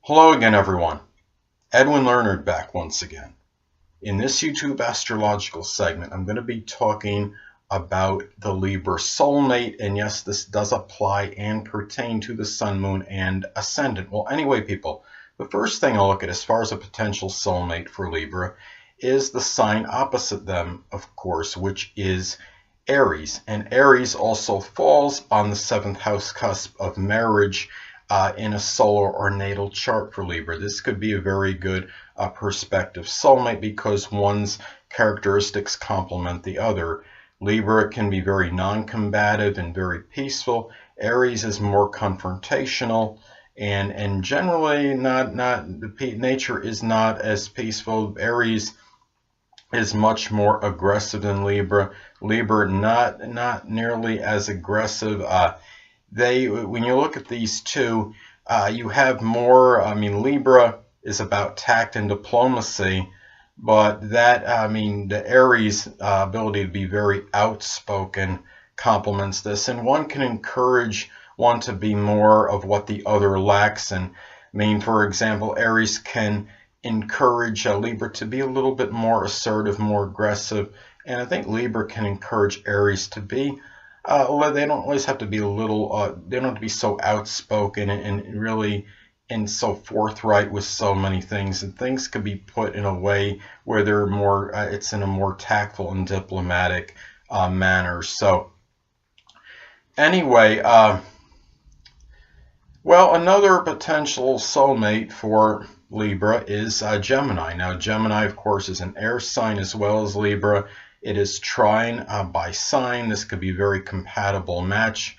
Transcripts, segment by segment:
Hello again, everyone. Edwin Learnard back once again. In this YouTube astrological segment, I'm going to be talking about the Libra Soulmate, and yes, this does apply and pertain to the Sun, Moon, and Ascendant. Well, anyway, people, the first thing I'll look at as far as a potential soulmate for Libra is the sign opposite them, of course, which is Aries. And Aries also falls on the 7th house cusp of marriage in a solar or natal chart for Libra. This could be a very good prospective soulmate because one's characteristics complement the other. Libra can be very non-combative and very peaceful. Aries is more confrontational and generally nature is not as peaceful. Aries is much more aggressive than Libra. Libra not nearly as aggressive. When you look at these two, you have more, Libra is about tact and diplomacy, but the Aries ability to be very outspoken complements this, and one can encourage one to be more of what the other lacks. And for example, Aries can encourage Libra to be a little bit more assertive, more aggressive, and I think Libra can encourage Aries to be they don't always have to be they don't have to be so outspoken and really and so forthright with so many things, and things could be put in a way where they're more it's in a more tactful and diplomatic manner. So anyway, well, another potential soulmate for Libra is Gemini. Now, Gemini, of course, is an air sign as well as Libra. It is trine by sign. This could be a very compatible match.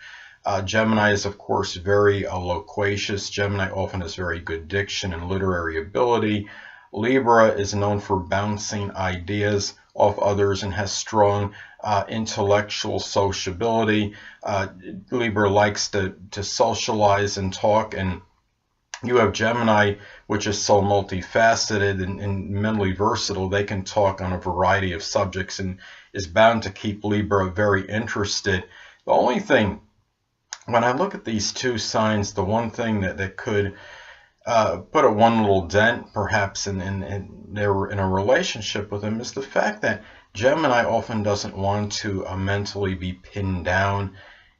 Gemini is, of course, very loquacious. Gemini often has very good diction and literary ability. Libra is known for bouncing ideas off others and has strong intellectual sociability. Libra likes to socialize and talk, and you have Gemini, which is so multifaceted and mentally versatile. They can talk on a variety of subjects and is bound to keep Libra very interested. The only thing, when I look at these two signs, the one thing that could put one little dent perhaps in a relationship with them is the fact that Gemini often doesn't want to mentally be pinned down.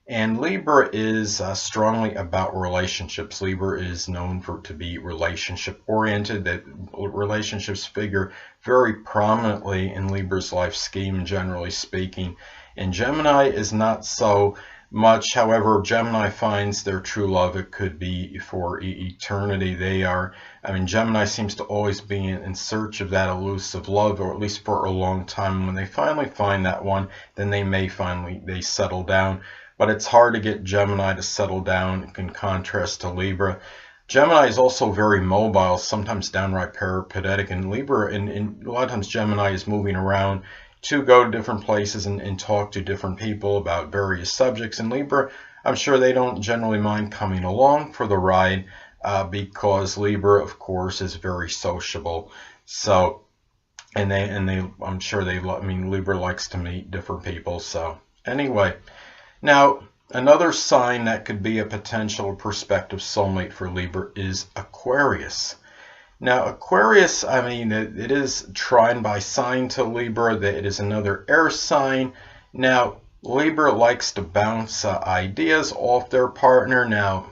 And Libra is strongly about relationships. Libra is known to be relationship oriented. That relationships figure very prominently in Libra's life scheme, generally speaking. And Gemini is not so much. However, Gemini finds their true love. It could be for eternity. Gemini seems to always be in search of that elusive love, or at least for a long time. When they finally find that one, then they settle down. But it's hard to get Gemini to settle down in contrast to Libra. Gemini is also very mobile, sometimes downright peripatetic, and Libra, and a lot of times Gemini is moving around to go to different places and talk to different people about various subjects. And Libra, I'm sure they don't generally mind coming along for the ride because Libra, of course, is very sociable. So, I'm sure Libra likes to meet different people. So, anyway. Now, another sign that could be a potential prospective soulmate for Libra is Aquarius. Now, Aquarius, it is trine by sign to Libra. That it is another air sign. Now, Libra likes to bounce ideas off their partner. Now,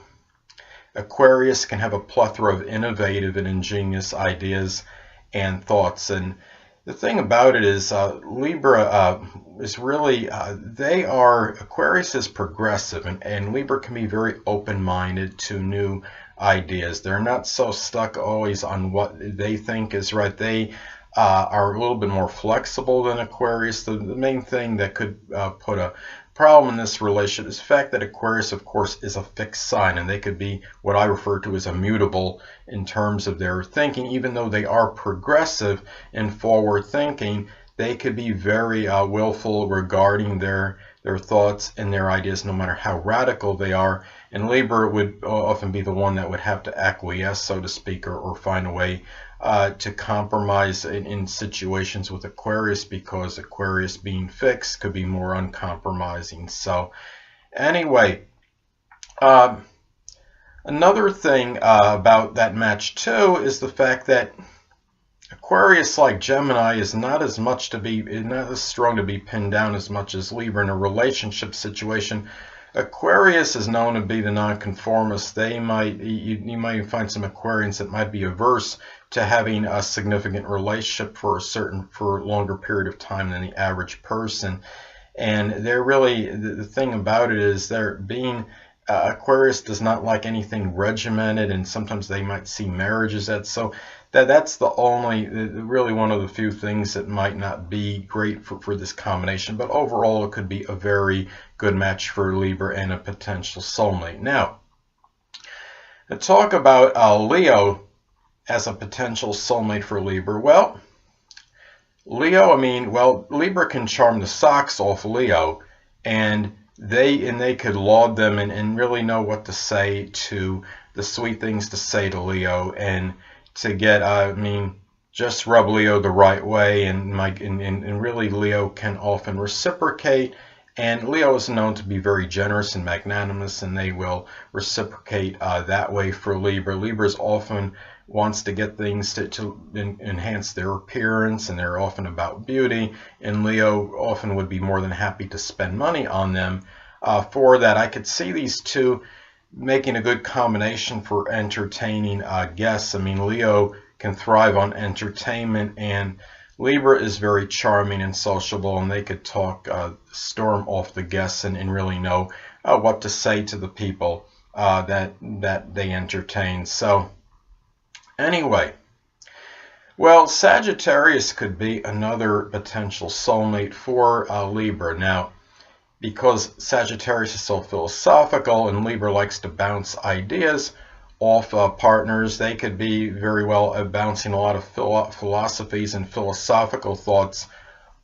Aquarius can have a plethora of innovative and ingenious ideas and thoughts. And the thing about it is Libra is really, Aquarius is progressive, and Libra can be very open-minded to new ideas. They're not so stuck always on what they think is right. They are a little bit more flexible than Aquarius. The main thing that could put a problem in this relationship is the fact that Aquarius, of course, is a fixed sign, and they could be what I refer to as immutable in terms of their thinking. Even though they are progressive and forward thinking, they could be very willful regarding their thoughts and their ideas, no matter how radical they are. And Libra would often be the one that would have to acquiesce, so to speak, or find a way to compromise in situations with Aquarius, because Aquarius being fixed could be more uncompromising. So anyway, Another thing about that match too is the fact that Aquarius, like Gemini, is not as strong to be pinned down as much as Libra in a relationship situation. Aquarius is known to be the nonconformist. You might find some Aquarians that might be averse to having a significant relationship for a longer period of time than the average person. And they're really, the thing about it is Aquarius does not like anything regimented, and sometimes they might see marriages that's really one of the few things that might not be great for this combination. But overall, it could be a very good match for Libra and a potential soulmate. Now, to talk about Leo as a potential soulmate for Libra. Well, Libra can charm the socks off Leo, and they could laud them and really know what to say, to the sweet things to say to Leo, and to get just rub Leo the right way, and really Leo can often reciprocate. And Leo is known to be very generous and magnanimous, and they will reciprocate that way for Libra. Libra often wants to get things to enhance their appearance, and they're often about beauty, and Leo often would be more than happy to spend money on them for that. I could see these two making a good combination for entertaining guests. Leo can thrive on entertainment, and Libra is very charming and sociable, and they could talk storm off the guests and really know what to say to the people that they entertain. So anyway, well, Sagittarius could be another potential soulmate for Libra. Now, because Sagittarius is so philosophical and Libra likes to bounce ideas off partners, they could be very well bouncing a lot of philosophies and philosophical thoughts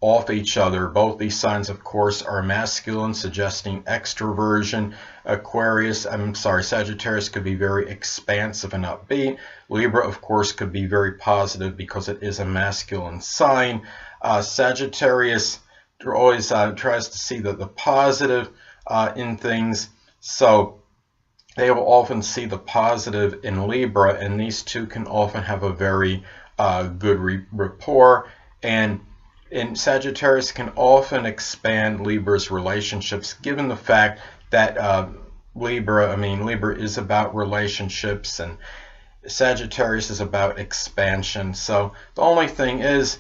off each other. Both these signs, of course, are masculine, suggesting extroversion. Sagittarius could be very expansive and upbeat. Libra, of course, could be very positive because it is a masculine sign. Sagittarius always tries to see the positive in things, so they will often see the positive in Libra, and these two can often have a very good rapport, and Sagittarius can often expand Libra's relationships, given the fact that Libra is about relationships and Sagittarius is about expansion. So the only thing is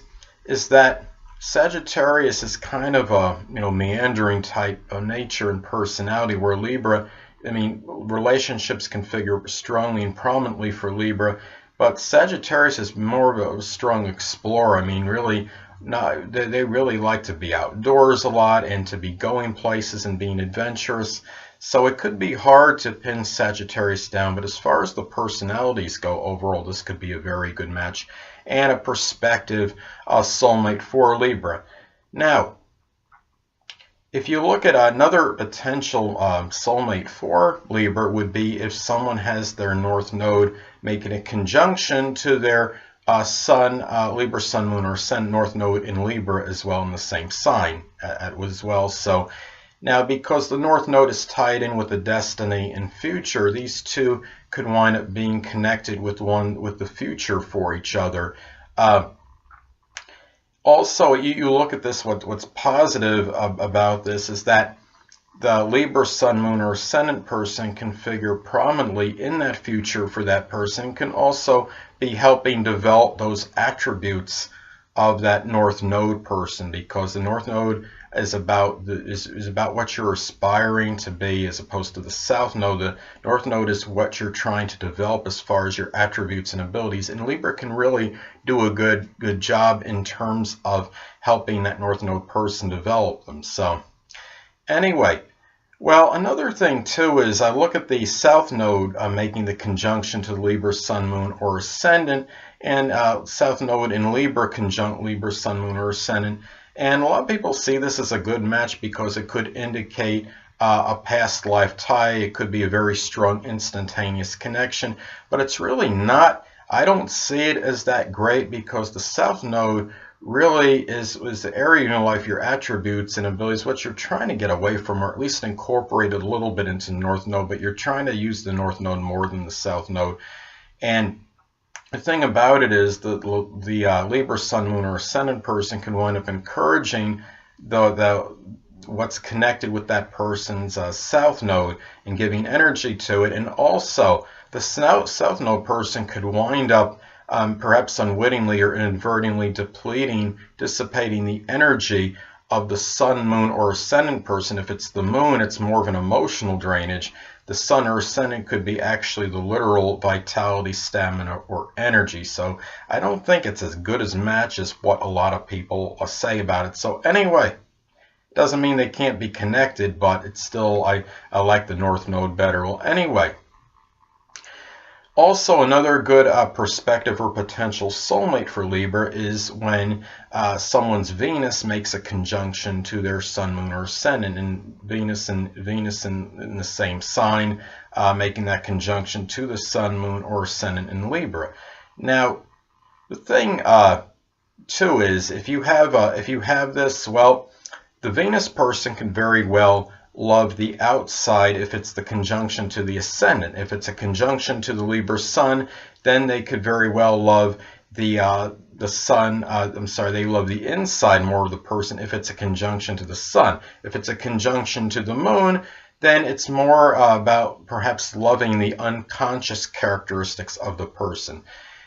that Sagittarius is kind of a meandering type of nature and personality, where Libra, relationships can figure strongly and prominently for Libra, but Sagittarius is more of a strong explorer. They really like to be outdoors a lot and to be going places and being adventurous. So it could be hard to pin Sagittarius down, but as far as the personalities go, overall, this could be a very good match and a prospective soulmate for Libra. Now, if you look at another potential soulmate for Libra, would be if someone has their North Node making a conjunction to their Libra Sun, Moon, or Ascendant North Node in Libra as well, in the same sign as well. So now, because the North Node is tied in with the destiny and future, these two could wind up being connected with the future for each other. Also, you look at this, what's positive about this is that the Libra Sun, Moon, or Ascendant person can figure prominently in that future for that person, can also be helping develop those attributes of that North Node person, because the North Node is about what you're aspiring to be, as opposed to the South Node. The North Node is what you're trying to develop as far as your attributes and abilities, and Libra can really do a good job in terms of helping that North Node person develop them. So anyway, well, another thing too is I look at the South Node making the conjunction to Libra Sun, Moon, or Ascendant, and South Node in Libra conjunct Libra Sun, Moon, or Ascendant. And a lot of people see this as a good match because it could indicate a past life tie. It could be a very strong instantaneous connection, but it's really not. I don't see it as that great, because the South Node really is the area in your life, your attributes and abilities, what you're trying to get away from, or at least incorporate a little bit into the North Node, but you're trying to use the North Node more than the South Node. And the thing about it is that the Libra Sun, Moon, or Ascendant person can wind up encouraging what's connected with that person's South Node and giving energy to it. And also, the South Node person could wind up perhaps unwittingly or inadvertently dissipating the energy of the Sun, Moon, or Ascendant person. If it's the Moon, it's more of an emotional drainage. The Sun or Ascendant could be actually the literal vitality, stamina, or energy. So I don't think it's as good as match as what a lot of people say about it. So anyway, doesn't mean they can't be connected, but it's still, I like the North Node better. Well, anyway, also another good perspective or potential soulmate for Libra is when someone's Venus makes a conjunction to their Sun, Moon, or Ascendant, and Venus in the same sign, making that conjunction to the Sun, Moon, or Ascendant in Libra. Now, the thing too is if you have this, well, the Venus person can very well love the outside if it's the conjunction to the Ascendant. If it's a conjunction to the Libra Sun, then they could very well love the Sun. They love the inside more of the person if it's a conjunction to the Sun. If it's a conjunction to the Moon, then it's more about perhaps loving the unconscious characteristics of the person.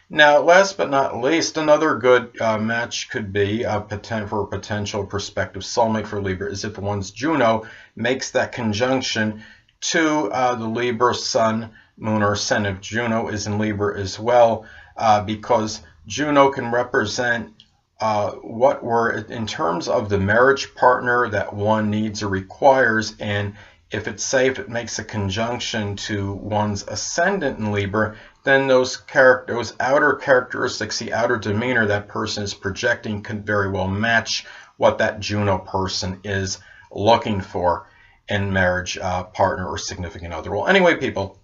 Now, last but not least, another good match could be for a potential prospective soulmate for Libra is if one's Juno makes that conjunction to the Libra Sun, Moon, or Ascendant. Juno is in Libra as well, because Juno can represent what we're in terms of the marriage partner that one needs or requires. And if it's safe, it makes a conjunction to one's Ascendant in Libra, then those outer characteristics, the outer demeanor that person is projecting, can very well match what that Juno person is looking for in marriage partner or significant other. Well, anyway, people,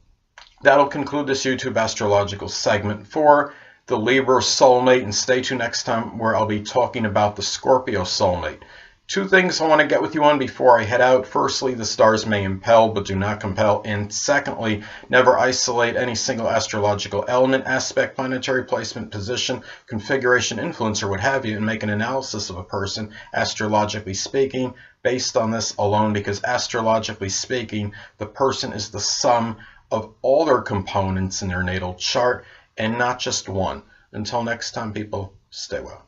that'll conclude this YouTube astrological segment for the Libra soulmate, and stay tuned next time where I'll be talking about the Scorpio soulmate. Two things I want to get with you on before I head out. Firstly, the stars may impel but do not compel. And secondly, never isolate any single astrological element, aspect, planetary placement, position, configuration, influence, or what have you, and make an analysis of a person, astrologically speaking, based on this alone, because astrologically speaking, the person is the sum of all their components in their natal chart and not just one. Until next time, people, stay well.